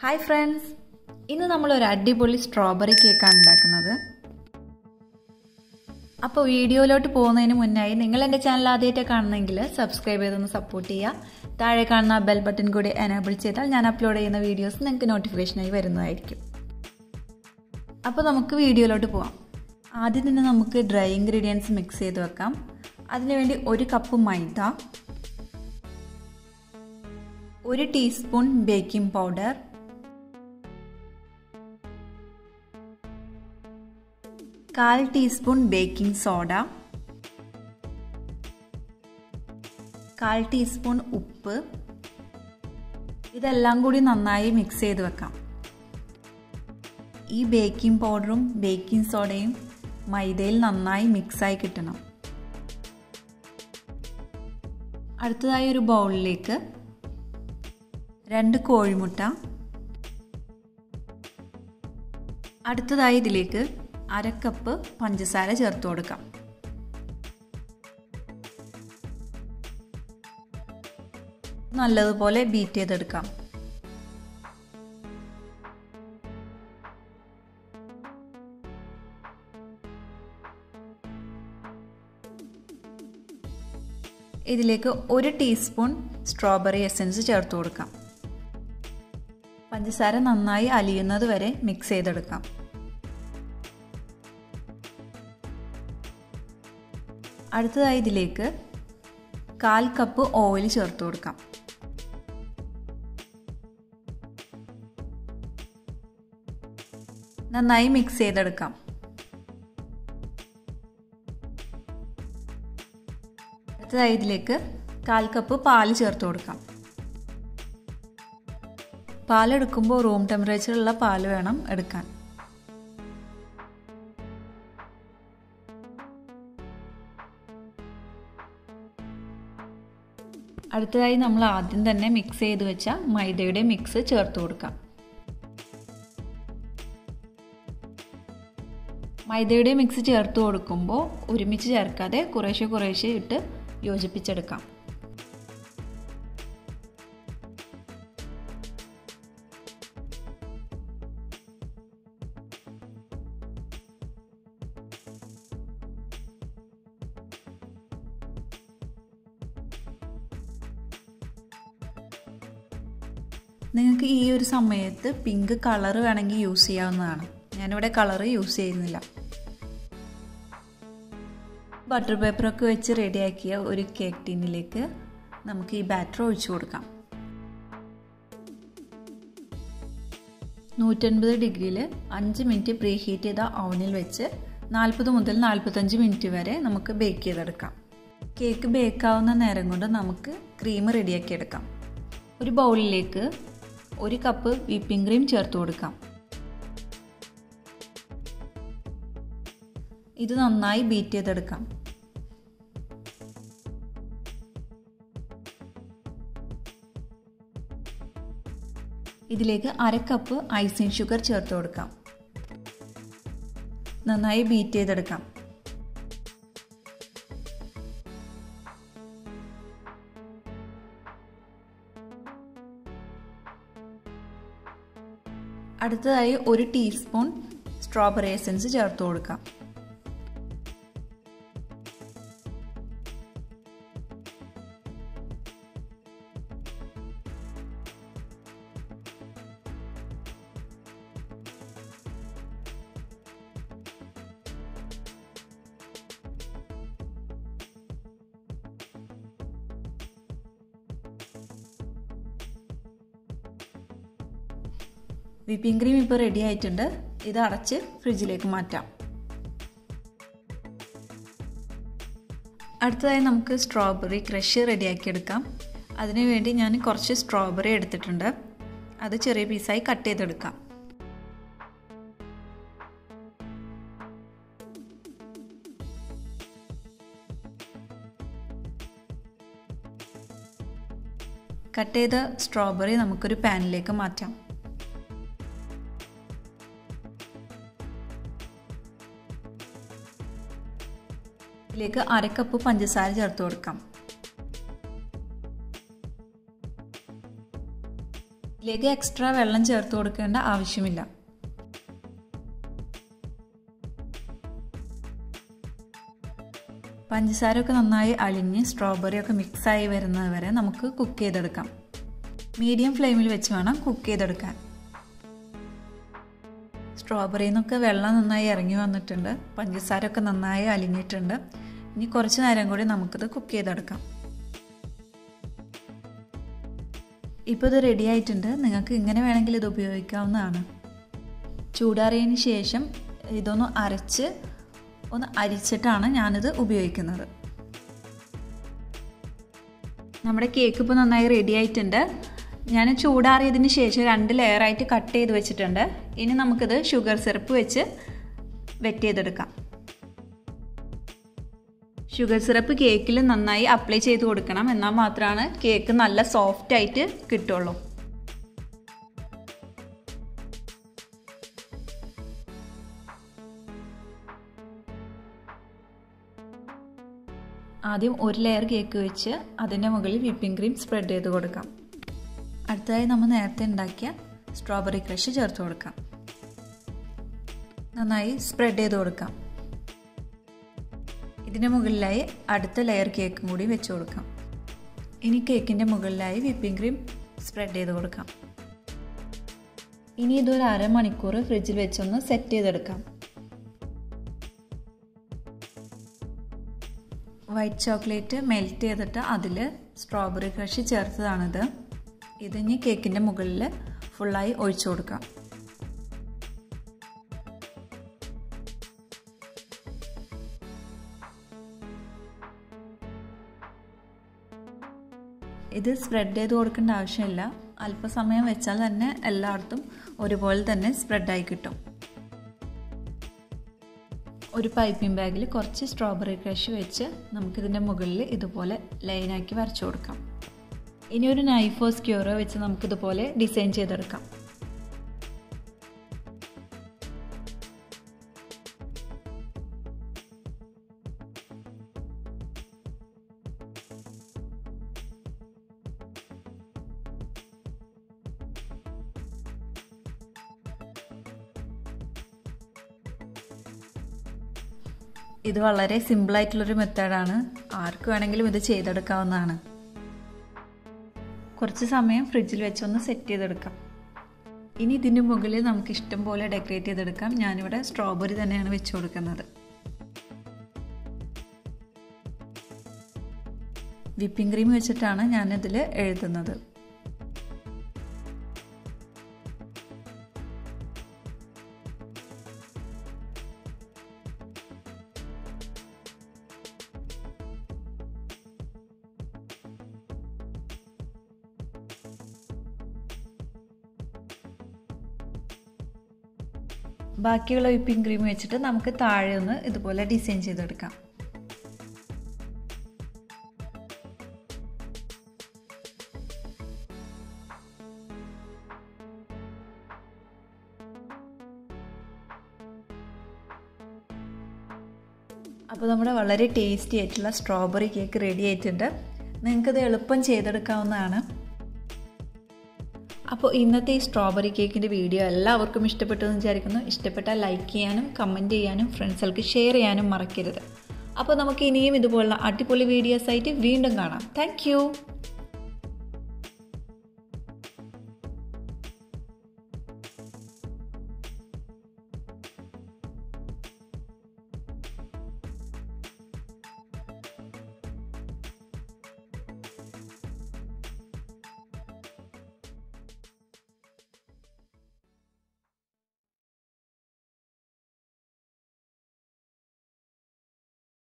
Hi friends! ഇന്ന് നമ്മൾ ഒരു അടിപൊളി സ്ട്രോബെറി കേക്കാണ് ഉണ്ടാക്കുന്നത്. അപ്പോൾ വീഡിയോയിലോട്ട് പോകുന്നതിന് മുന്നായി നിങ്ങൾ എൻ്റെ ചാനൽ ആദ്യമായിട്ട് കാണുന്നെങ്കിൽ സബ്സ്ക്രൈബ് ചെയ്തൊന്ന് സപ്പോർട്ട് ചെയ്യുക. താഴെ കാണുന്ന ബെൽ ബട്ടൺ കൂടി എനേബിൾ ചെയ്താൽ ഞാൻ അപ്ലോഡ് ചെയ്യുന്ന വീഡിയോസ് നിങ്ങൾക്ക് നോട്ടിഫിക്കേഷനായി വരുന്നതായിരിക്കും. അപ്പോൾ നമുക്ക് വീഡിയോയിലോട്ട് പോകാം. ആദ്യം തന്നെ നമുക്ക് ഡ്രൈ ഇൻഗ്രീഡിയൻസ് മിക്സ് ചെയ്ത് വെക്കാം. അതിനുവേണ്ടി 1 കപ്പ് മൈദ, 1 teaspoon baking powder, 1/4 teaspoon baking soda, 1/4 teaspoon ഉപ്പ്. ഇതെല്ലാം കൂടി നന്നായി മിക്സ് ചെയ്ത് വെക്കാം. ഈ ബേക്കിംഗ് പൗഡറും ബേക്കിംഗ് സോഡയും മൈദയിൽ നന്നായി മിക്സായി കിട്ടണം. അടുത്തതായി ഒരു ബൗളിലേക്ക് 2 കോഴിമുട്ട, അടുത്തതായി ഇതിലേക്ക് 1/2 കപ്പ് പഞ്ചസാര ചേർത്ത് കൊടുക്കാം. നല്ലതുപോലെ ബീറ്റ് ചെയ്തെടുക്കാം. ഇതിലേക്ക് 1 ടീസ്പൂൺ സ്ട്രോബെറി എസൻസ് ചേർത്ത് കൊടുക്കാം. പഞ്ചസാര നന്നായി അലിയുന്നത് വരെ മിക്സ് ചെയ്തെടുക്കാം. അടുത്തതായി ഇതിലേക്ക് 1/4 കപ്പ് ഓയിൽ ചേർത്ത് കൊടുക്കാം. നന്നായി മിക്സ് ചെയ്തെടുക്കാം. അടുത്തതായി ഇതിലേക്ക് 1/4 കപ്പ് പാല് ചേർത്ത് കൊടുക്കാം. പാലെടുക്കുമ്പോൾ റൂം ടെമ്പറേച്ചറുള്ള പാല് വേണം എടുക്കാൻ. അടുത്തതായി നമ്മൾ ആദ്യം തന്നെ മിക്സ് ചെയ്ത് വെച്ച മൈദയുടെ മിക്സ് ചേർത്ത് കൊടുക്കാം. മൈദയുടെ മിക്സ് ചേർത്ത് കൊടുക്കുമ്പോൾ ഒരുമിച്ച് ചേർക്കാതെ കുറേശ്ശെ ഇട്ട് യോജിപ്പിച്ചെടുക്കാം. നിങ്ങൾക്ക് ഈ ഒരു സമയത്ത് പിങ്ക് കളർ വേണമെങ്കിൽ യൂസ് ചെയ്യാവുന്നതാണ്. ഞാനിവിടെ കളർ യൂസ് ചെയ്യുന്നില്ല. ബട്ടർ പേപ്പറൊക്കെ വെച്ച് റെഡിയാക്കിയ ഒരു കേക്ക് ടീനിലേക്ക് നമുക്ക് ഈ ബാറ്റർ ഒഴിച്ചു കൊടുക്കാം. 150 ഡിഗ്രിയിൽ 5 മിനിറ്റ് പ്രീ ഹീറ്റ് ചെയ്ത ഓവനിൽ വെച്ച് 40 മുതൽ 45 മിനിറ്റ് വരെ നമുക്ക് ബേക്ക് ചെയ്തെടുക്കാം. കേക്ക് ബേക്കാവുന്ന നേരം കൊണ്ട് നമുക്ക് ക്രീം റെഡിയാക്കിയെടുക്കാം. ഒരു ബൗളിലേക്ക് 1 കപ്പ് വിപ്പിംഗ് ക്രീം ചേർത്ത് കൊടുക്കാം. ഇത് നന്നായി ബീറ്റ് ചെയ്തെടുക്കാം. ഇതിലേക്ക് 1/2 കപ്പ് ഐസിങ് ഷുഗർ ചേർത്ത് കൊടുക്കാം. നന്നായി ബീറ്റ് ചെയ്തെടുക്കാം. അടുത്തതായി 1 ടീസ്പൂൺ സ്ട്രോബെറി എസൻസ് ചേർത്ത് കൊടുക്കാം. വിപ്പിംഗ് ക്രീം ഇപ്പോൾ റെഡി ആയിട്ടുണ്ട്. ഇത് അടച്ച് ഫ്രിഡ്ജിലേക്ക് മാറ്റാം. അടുത്തതായി നമുക്ക് സ്ട്രോബെറി ക്രഷ് റെഡിയാക്കിയെടുക്കാം. അതിനുവേണ്ടി ഞാൻ കുറച്ച് സ്ട്രോബെറി എടുത്തിട്ടുണ്ട്. അത് ചെറിയ പീസായി കട്ട് ചെയ്തെടുക്കാം. കട്ട് ചെയ്ത സ്ട്രോബെറി നമുക്കൊരു പാനിലേക്ക് മാറ്റാം. ഇതിലേക്ക് 1/2 കപ്പ് പഞ്ചസാര ചേർത്ത് കൊടുക്കാം. ഇതിലേക്ക് എക്സ്ട്രാ വെള്ളം ചേർത്ത് കൊടുക്കേണ്ട ആവശ്യമില്ല. പഞ്ചസാരയൊക്കെ നന്നായി അലിഞ്ഞ് സ്ട്രോബെറിയൊക്കെ മിക്സായി വരുന്നത് വരെ നമുക്ക് കുക്ക് ചെയ്തെടുക്കാം. മീഡിയം ഫ്ലെയിമിൽ വെച്ച് വേണം കുക്ക് ചെയ്തെടുക്കാൻ. സ്ട്രോബെറിയിൽ നിന്നൊക്കെ വെള്ളം നന്നായി ഇറങ്ങി വന്നിട്ടുണ്ട്, പഞ്ചസാരയൊക്കെ നന്നായി അലിഞ്ഞിട്ടുണ്ട്. ഇനി കുറച്ച് നേരം കൂടി നമുക്കിത് കുക്ക് ചെയ്തെടുക്കാം. ഇപ്പോൾ ഇത് റെഡി ആയിട്ടുണ്ട്. നിങ്ങൾക്ക് ഇങ്ങനെ വേണമെങ്കിൽ ഇത് ഉപയോഗിക്കാവുന്നതാണ്. ചൂടാറിയതിന് ശേഷം ഇതൊന്ന് അരിച്ചിട്ടാണ് ഞാനിത് ഉപയോഗിക്കുന്നത്. നമ്മുടെ കേക്ക് ഇപ്പോൾ നന്നായി റെഡി ആയിട്ടുണ്ട്. ഞാൻ ചൂടാറിയതിന് ശേഷം 2 ലെയറായിട്ട് കട്ട് ചെയ്ത് വെച്ചിട്ടുണ്ട്. ഇനി നമുക്കിത് ഷുഗർ സിറപ്പ് വെച്ച് വെറ്റ് ചെയ്തെടുക്കാം. ഷുഗർ സിറപ്പ് കേക്കിൽ നന്നായി അപ്ലൈ ചെയ്ത് കൊടുക്കണം, എന്നാൽ മാത്രമാണ് കേക്ക് നല്ല സോഫ്റ്റ് ആയിട്ട് കിട്ടുള്ളൂ. ആദ്യം 1 ലെയർ കേക്ക് വെച്ച് അതിൻ്റെ മുകളിൽ വിപ്പിംഗ് ക്രീം സ്പ്രെഡ് ചെയ്ത് കൊടുക്കാം. അടുത്തതായി നമ്മൾ നേരത്തെ ഉണ്ടാക്കിയ സ്ട്രോബെറി ക്രഷ് ചേർത്ത് കൊടുക്കാം. നന്നായി സ്പ്രെഡ് ചെയ്ത് കൊടുക്കാം. ഇതിൻ്റെ മുകളിലായി അടുത്ത ലെയർ കേക്കും കൂടി വെച്ച് കൊടുക്കാം. ഇനി കേക്കിൻ്റെ മുകളിലായി വിപ്പിംഗ് ക്രീം സ്പ്രെഡ് ചെയ്ത് കൊടുക്കാം. ഇനി ഇതൊരു അരമണിക്കൂർ ഫ്രിഡ്ജിൽ വെച്ചൊന്ന് സെറ്റ് ചെയ്തെടുക്കാം. വൈറ്റ് ചോക്ലേറ്റ് മെൽറ്റ് ചെയ്തിട്ട് അതിൽ സ്ട്രോബെറി ക്രഷ് ചേർത്തതാണിത്. ഇതിനി കേക്കിൻ്റെ മുകളിൽ ഫുള്ളായി ഒഴിച്ചു കൊടുക്കാം. ഇത് സ്പ്രെഡ് ചെയ്ത് കൊടുക്കേണ്ട ആവശ്യമില്ല. അല്പസമയം വെച്ചാൽ തന്നെ എല്ലായിടത്തും ഒരുപോലെ തന്നെ സ്പ്രെഡായി കിട്ടും. ഒരു പൈപ്പിംഗ് ബാഗിൽ കുറച്ച് സ്ട്രോബെറി ക്രഷ് വെച്ച് നമുക്കിതിൻ്റെ മുകളിൽ ഇതുപോലെ ലൈനാക്കി വരച്ചു കൊടുക്കാം. ഇനി ഒരു നൈഫോ സ്ക്യൂറോ വെച്ച് നമുക്കിതുപോലെ ഡിസൈൻ ചെയ്തെടുക്കാം. ഇത് വളരെ സിമ്പിളായിട്ടുള്ളൊരു മെത്തേഡാണ്. ആർക്ക് വേണമെങ്കിലും ഇത് ചെയ്തെടുക്കാവുന്നതാണ്. കുറച്ച് സമയം ഫ്രിഡ്ജിൽ വെച്ചൊന്ന് സെറ്റ് ചെയ്തെടുക്കാം. ഇനി ഇതിന് മുകളിൽ നമുക്ക് ഇഷ്ടം പോലെ ഡെക്കറേറ്റ് ചെയ്തെടുക്കാം. ഞാനിവിടെ സ്ട്രോബെറി തന്നെയാണ് വെച്ച് കൊടുക്കുന്നത്. വിപ്പിംഗ് ക്രീം വെച്ചിട്ടാണ് ഞാനിതിൽ എഴുതുന്നത്. ബാക്കിയുള്ള വിപ്പിംഗ് ക്രീം വെച്ചിട്ട് നമുക്ക് താഴെ ഒന്ന് ഇതുപോലെ ഡിസൈൻ ചെയ്തെടുക്കാം. അപ്പോൾ നമ്മുടെ വളരെ ടേസ്റ്റി ആയിട്ടുള്ള സ്ട്രോബെറി കേക്ക് റെഡി ആയിട്ടുണ്ട്. നിങ്ങൾക്കിത് എളുപ്പം ചെയ്തെടുക്കാവുന്നതാണ്. അപ്പോൾ ഇന്നത്തെ ഈ സ്ട്രോബെറി കേക്കിൻ്റെ വീഡിയോ എല്ലാവർക്കും ഇഷ്ടപ്പെട്ടു എന്ന് വിചാരിക്കുന്നു. ഇഷ്ടപ്പെട്ടാൽ ലൈക്ക് ചെയ്യാനും കമൻറ്റ് ചെയ്യാനും ഫ്രണ്ട്സുകൾക്ക് ഷെയർ ചെയ്യാനും മറക്കരുത്. അപ്പോൾ നമുക്ക് ഇനിയും ഇതുപോലുള്ള അടിപൊളി വീഡിയോസായിട്ട് വീണ്ടും കാണാം. താങ്ക്